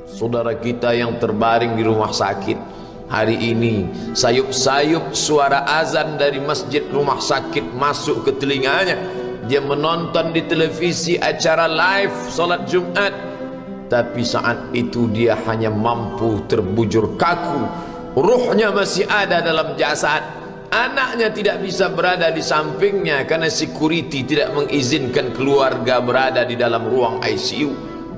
Saudara kita yang terbaring di rumah sakit hari ini, sayup-sayup suara azan dari masjid rumah sakit masuk ke telinganya. Dia menonton di televisi acara live salat Jumat, tapi saat itu dia hanya mampu terbujur kaku. Ruhnya masih ada dalam jasad. Anaknya tidak bisa berada di sampingnya karena security tidak mengizinkan keluarga berada di dalam ruang ICU.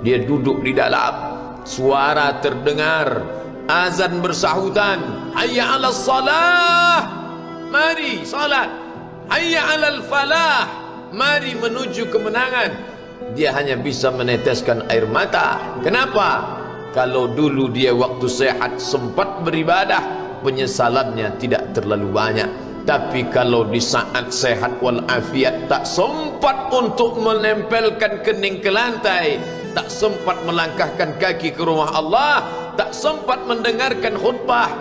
Dia duduk di dalam. Suara terdengar, azan bersahutan, hayya 'alas salah, mari salat, hayya 'alal falah, mari menuju kemenangan. Dia hanya bisa meneteskan air mata. Kenapa? Kalau dulu dia waktu sehat sempat beribadah, penyesalannya tidak terlalu banyak. Tapi kalau di saat sehat walafiat tak sempat untuk menempelkan kening ke lantai, tak sempat melangkahkan kaki ke rumah Allah, tak sempat mendengarkan khutbah,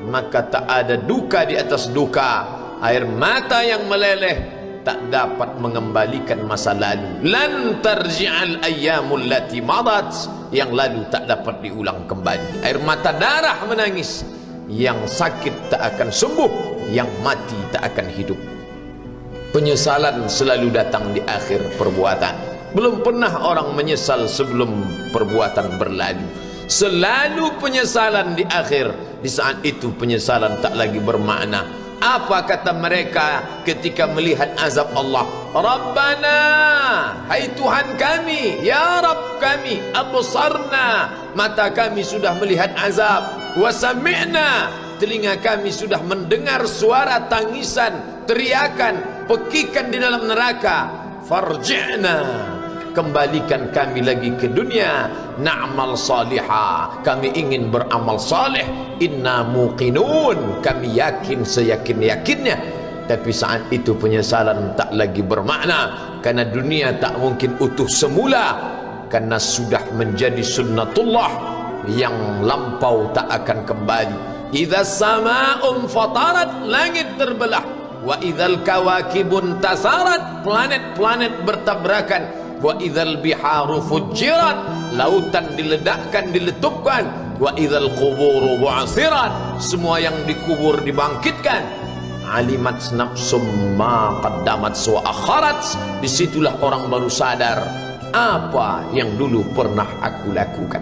maka tak ada duka di atas duka. Air mata yang meleleh tak dapat mengembalikan masa lalu. Lan tarji'al ayyamul lati madat, yang lalu tak dapat diulang kembali. Air mata darah menangis, yang sakit tak akan sembuh, yang mati tak akan hidup. Penyesalan selalu datang di akhir perbuatan. Belum pernah orang menyesal sebelum perbuatan berlalu. Selalu penyesalan di akhir. Di saat itu penyesalan tak lagi bermakna. Apa kata mereka ketika melihat azab Allah? Rabbana, hai Tuhan kami, ya Rabb kami, absarna, mata kami sudah melihat azab, wa sami'na, telinga kami sudah mendengar suara tangisan, teriakan, pekikan di dalam neraka. Farji'na, kembalikan kami lagi ke dunia, na'mal salihah, kami ingin beramal saleh, inna muqinun, kami yakin seyakin-yakinnya. Tapi saat itu penyesalan tak lagi bermakna, karena dunia tak mungkin utuh semula, karena sudah menjadi sunnatullah yang lampau tak akan kembali. Idza sama'un fatarat, langit terbelah, wa idzal kawakibun tasarat, planet-planet bertabrakan, wa idzal biharu fujirat, lautan diledakkan, diletupkan, wa idzal quburu bu'asirat, semua yang dikubur dibangkitkan. Alimat nafsum ma qaddamat wa akharat, disitulah orang baru sadar apa yang dulu pernah aku lakukan.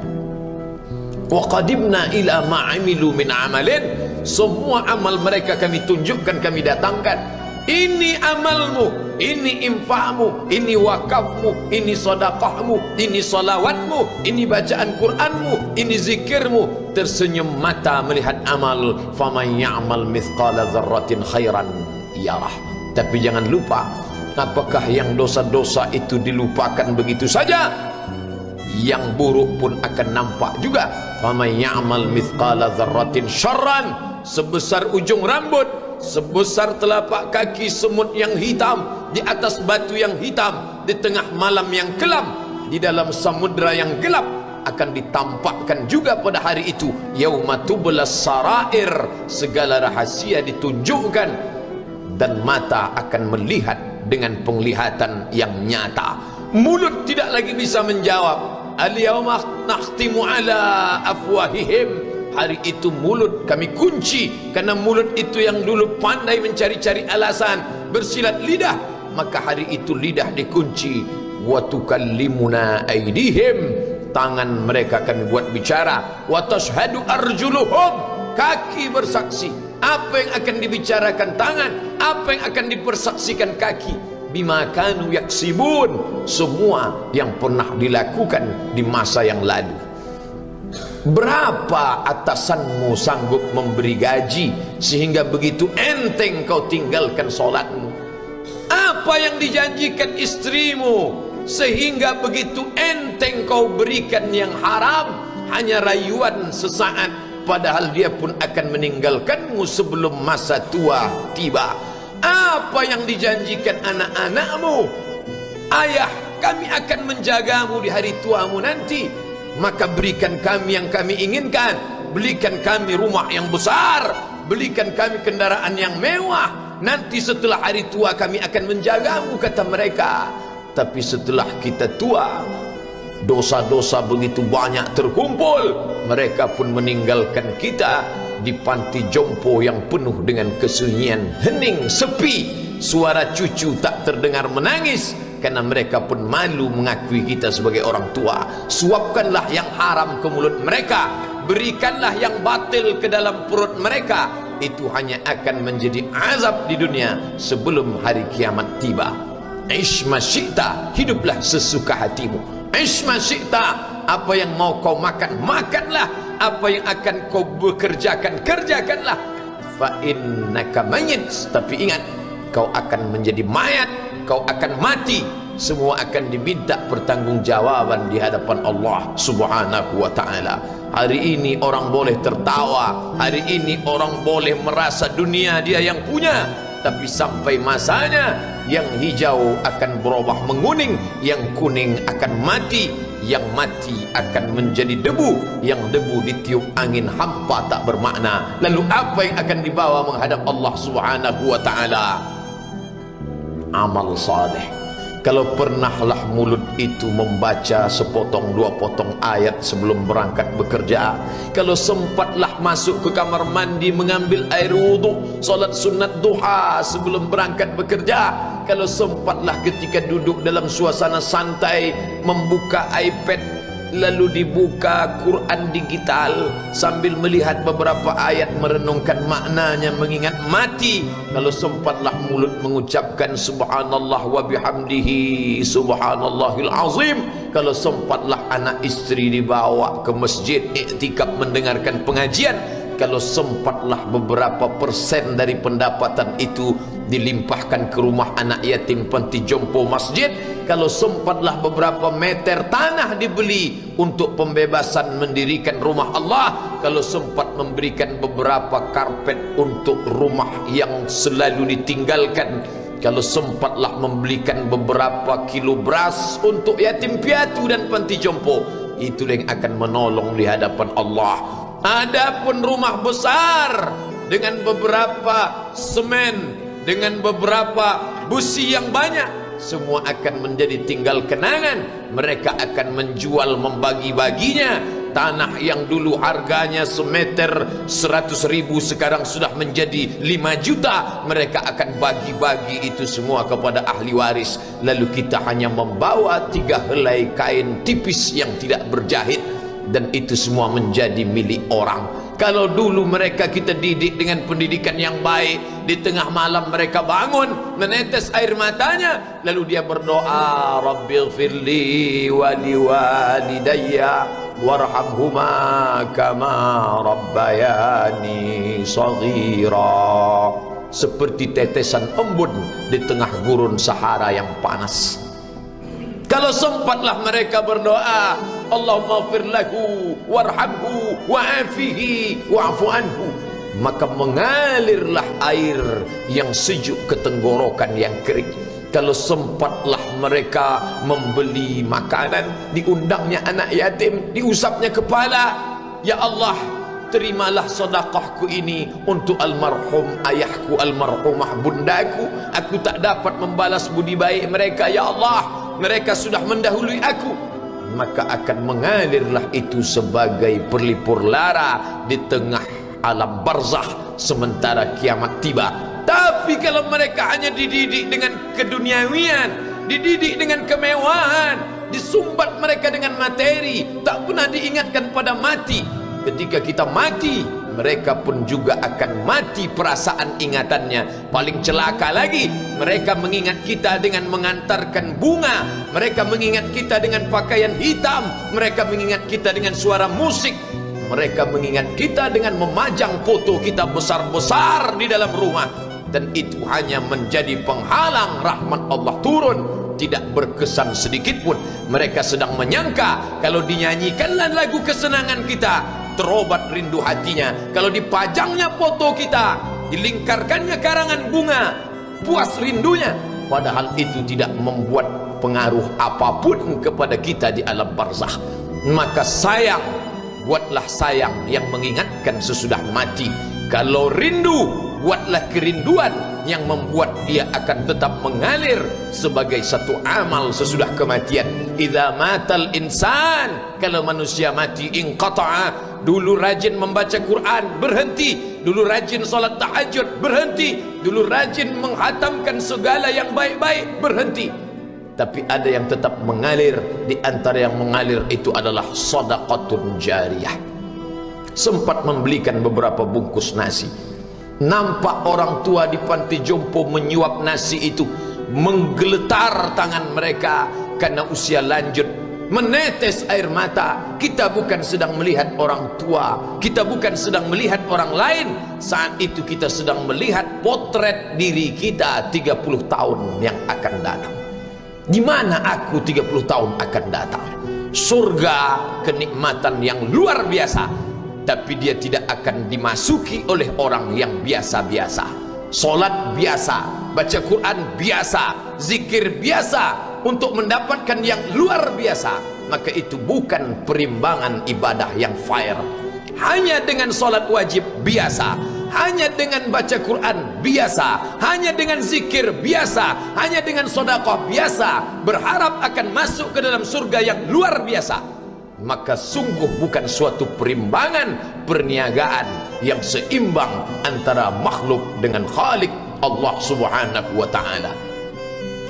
Wa qadimna ila ma amilu min amalin, semua amal mereka kami tunjukkan, kami datangkan. Ini amalmu, ini infakmu, ini wakafmu, ini sedekahmu, ini salawatmu, ini bacaan Qur'anmu, ini zikirmu. Tersenyum mata melihat amal. Faman ya'mal mithqala dzarratin khairan yarah. Tapi jangan lupa, apakah yang dosa-dosa itu dilupakan begitu saja? Yang buruk pun akan nampak juga. Faman ya'mal mithqala dzarratin syarran, sebesar ujung rambut, sebesar telapak kaki semut yang hitam, di atas batu yang hitam, di tengah malam yang kelam, di dalam samudra yang gelap, akan ditampakkan juga pada hari itu. Yauma tublas sarair, segala rahasia ditunjukkan, dan mata akan melihat dengan penglihatan yang nyata. Mulut tidak lagi bisa menjawab. Al-yauma nakhtimu ala afwahihim, hari itu mulut kami kunci, karena mulut itu yang dulu pandai mencari-cari alasan, bersilat lidah, maka hari itu lidah dikunci. Wa tukallimuna aydihim, tangan mereka kami buat bicara. Wa tashhadu arjuluhum, kaki bersaksi. Apa yang akan dibicarakan tangan, apa yang akan dipersaksikan kaki. Bima kanu yaksibun, semua yang pernah dilakukan di masa yang lalu. Berapa atasanmu sanggup memberi gaji sehingga begitu enteng kau tinggalkan solatmu? Apa yang dijanjikan istrimu sehingga begitu enteng kau berikan yang haram, hanya rayuan sesaat, padahal dia pun akan meninggalkanmu sebelum masa tua tiba? Apa yang dijanjikan anak-anakmu? Ayah, kami akan menjagamu di hari tuamu nanti, maka berikan kami yang kami inginkan, belikan kami rumah yang besar, belikan kami kendaraan yang mewah, nanti setelah hari tua kami akan menjagamu, kata mereka. Tapi setelah kita tua, dosa-dosa begitu banyak terkumpul, mereka pun meninggalkan kita di panti jompo yang penuh dengan kesunyian, hening, sepi, suara cucu tak terdengar menangis, karena mereka pun malu mengakui kita sebagai orang tua. Suapkanlah yang haram ke mulut mereka, berikanlah yang batil ke dalam perut mereka, itu hanya akan menjadi azab di dunia sebelum hari kiamat tiba. Ish ma syi'ta, hiduplah sesuka hatimu. Ish ma syi'ta, apa yang mau kau makan, makanlah. Apa yang akan kau bekerjakan, kerjakanlah. Fa innaka mayyit, tapi ingat, kau akan menjadi mayat, kau akan mati. Semua akan diminta pertanggungjawaban di hadapan Allah Subhanahu wa ta'ala. Hari ini orang boleh tertawa, hari ini orang boleh merasa dunia dia yang punya, tapi sampai masanya yang hijau akan berubah menguning, yang kuning akan mati, yang mati akan menjadi debu, yang debu ditiup angin hampa tak bermakna. Lalu apa yang akan dibawa menghadap Allah Subhanahu wa ta'ala? Amal saleh. Kalau pernahlah mulut itu membaca sepotong dua potong ayat sebelum berangkat bekerja, kalau sempatlah masuk ke kamar mandi mengambil air wudhu, solat sunat duha sebelum berangkat bekerja, kalau sempatlah ketika duduk dalam suasana santai membuka iPad lalu dibuka Quran digital sambil melihat beberapa ayat merenungkan maknanya, mengingat mati, kalau sempatlah mulut mengucapkan subhanallah wa bihamdihi subhanallahil azim, kalau sempatlah anak istri dibawa ke masjid iktikaf mendengarkan pengajian, kalau sempatlah beberapa persen dari pendapatan itu dilimpahkan ke rumah anak yatim panti jompo masjid, kalau sempatlah beberapa meter tanah dibeli untuk pembebasan mendirikan rumah Allah, kalau sempat memberikan beberapa karpet untuk rumah yang selalu ditinggalkan, kalau sempatlah membelikan beberapa kilo beras untuk yatim piatu dan panti jompo, itu yang akan menolong di hadapan Allah. Adapun rumah besar dengan beberapa semen, dengan beberapa busi yang banyak, semua akan menjadi tinggal kenangan. Mereka akan menjual, membagi-baginya. Tanah yang dulu harganya semeter 100.000 sekarang sudah menjadi 5 juta. Mereka akan bagi-bagi itu semua kepada ahli waris. Lalu kita hanya membawa 3 helai kain tipis yang tidak berjahit, dan itu semua menjadi milik orang. Kalau dulu mereka kita didik dengan pendidikan yang baik, di tengah malam mereka bangun menetes air matanya, lalu dia berdoa, Rabbighfirli wa liwalidayya warhamhuma kama rabbayani shaghira, seperti tetesan embun di tengah gurun Sahara yang panas. Kalau sempatlah mereka berdoa, Allahumma fir lahu warhamhu wa'afihi wa'fu anhu, maka mengalirlah air yang sejuk ke tenggorokan yang kering. Kalau sempatlah mereka membeli makanan, diundangnya anak yatim, diusapnya kepala, ya Allah, terimalah sedekahku ini untuk almarhum ayahku, almarhumah bundaku. Aku tak dapat membalas budi baik mereka, ya Allah, mereka sudah mendahului aku. Maka akan mengalirlah itu sebagai perlipur lara di tengah alam barzakh sementara kiamat tiba. Tapi kalau mereka hanya dididik dengan keduniawian, dididik dengan kemewahan, disumbat mereka dengan materi, tak pernah diingatkan pada mati. Ketika kita mati, mereka pun juga akan mati perasaan ingatannya. Paling celaka lagi, mereka mengingat kita dengan mengantarkan bunga, mereka mengingat kita dengan pakaian hitam, mereka mengingat kita dengan suara musik, mereka mengingat kita dengan memajang foto kita besar-besar di dalam rumah. Dan itu hanya menjadi penghalang rahmat Allah turun, tidak berkesan sedikit pun. Mereka sedang menyangka kalau dinyanyikanlah lagu kesenangan kita, terobat rindu hatinya. Kalau dipajangnya foto kita, dilingkarkannya karangan bunga, puas rindunya. Padahal itu tidak membuat pengaruh apapun kepada kita di alam barzakh. Maka sayang, buatlah sayang yang mengingatkan sesudah mati. Kalau rindu, buatlah kerinduan yang membuat dia akan tetap mengalir sebagai satu amal sesudah kematian. Idza matal insan, kalau manusia mati, inqata'a, dulu rajin membaca Quran berhenti, dulu rajin salat tahajud berhenti, dulu rajin menghatamkan segala yang baik-baik berhenti. Tapi ada yang tetap mengalir. Di antara yang mengalir itu adalah sedekatun jariyah. Sempat membelikan beberapa bungkus nasi, nampak orang tua di panti jompo menyuap nasi itu, menggeletar tangan mereka karena usia lanjut, menetes air mata. Kita bukan sedang melihat orang tua, kita bukan sedang melihat orang lain, saat itu kita sedang melihat potret diri kita 30 tahun yang akan datang. Di mana aku 30 tahun akan datang? Surga, kenikmatan yang luar biasa, tapi dia tidak akan dimasuki oleh orang yang biasa-biasa. Solat biasa, baca Quran biasa, zikir biasa, untuk mendapatkan yang luar biasa, maka itu bukan perimbangan ibadah yang fair. Hanya dengan solat wajib biasa, hanya dengan baca Quran biasa, hanya dengan zikir biasa, hanya dengan sedekah biasa, berharap akan masuk ke dalam surga yang luar biasa, maka sungguh bukan suatu perimbangan perniagaan yang seimbang antara makhluk dengan Khalik Allah Subhanahu wa ta'ala.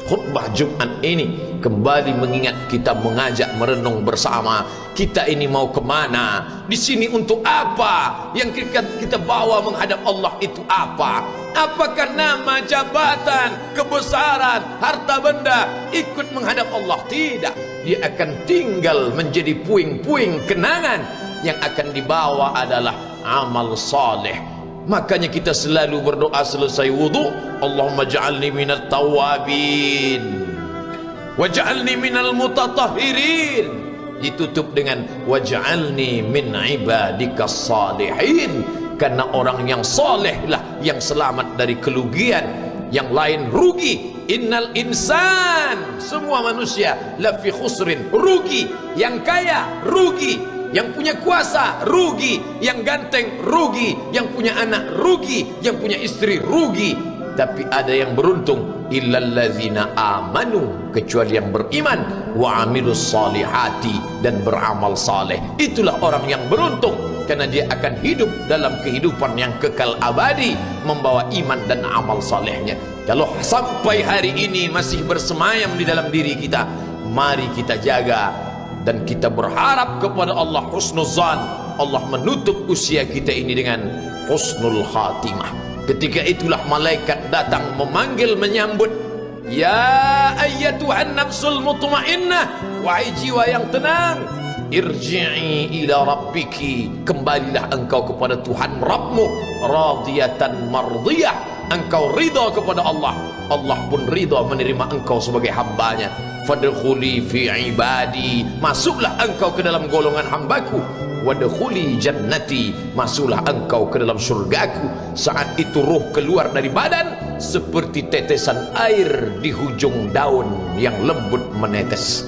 Khutbah Jumat ini kembali mengingat kita, mengajak merenung bersama. Kita ini mau kemana? Di sini untuk apa? Yang kita bawa menghadap Allah itu apa? Apakah nama, jabatan, kebesaran, harta benda ikut menghadap Allah? Tidak. Dia akan tinggal menjadi puing-puing kenangan. Yang akan dibawa adalah amal saleh. Makanya kita selalu berdoa selesai wudu, Allahumma ja'alni minat tawabin waj'alni minal mutatahhirin, ditutup dengan waj'alni min ibadikas salihin, karena orang yang soleh lah yang selamat dari kerugian, yang lain rugi. Innal insan, semua manusia lafi khusrin, rugi. Yang kaya rugi, yang punya kuasa rugi, yang ganteng rugi, yang punya anak rugi, yang punya istri rugi. Tapi ada yang beruntung, illallazina amanu, kecuali yang beriman, wa amilus salihati, dan beramal saleh. Itulah orang yang beruntung, karena dia akan hidup dalam kehidupan yang kekal abadi, membawa iman dan amal salehnya. Kalau sampai hari ini masih bersemayam di dalam diri kita, mari kita jaga. Dan kita berharap kepada Allah husnuzan, Allah menutup usia kita ini dengan husnul khatimah. Ketika itulah malaikat datang memanggil, menyambut, ya ayyatuhan nafsul mutmainnah, wahai jiwa yang tenang, irji'i ila rabbiki, kembalilah engkau kepada Tuhan Rabbmu, radiyatan mardiyah, engkau ridha kepada Allah, Allah pun ridha menerima engkau sebagai hambanya. Fadkhuli fi ibadi, masuklah engkau ke dalam golongan hambaku. Wadkhuli jannati, masuklah engkau ke dalam surgaku. Saat itu ruh keluar dari badan seperti tetesan air di hujung daun yang lembut menetes.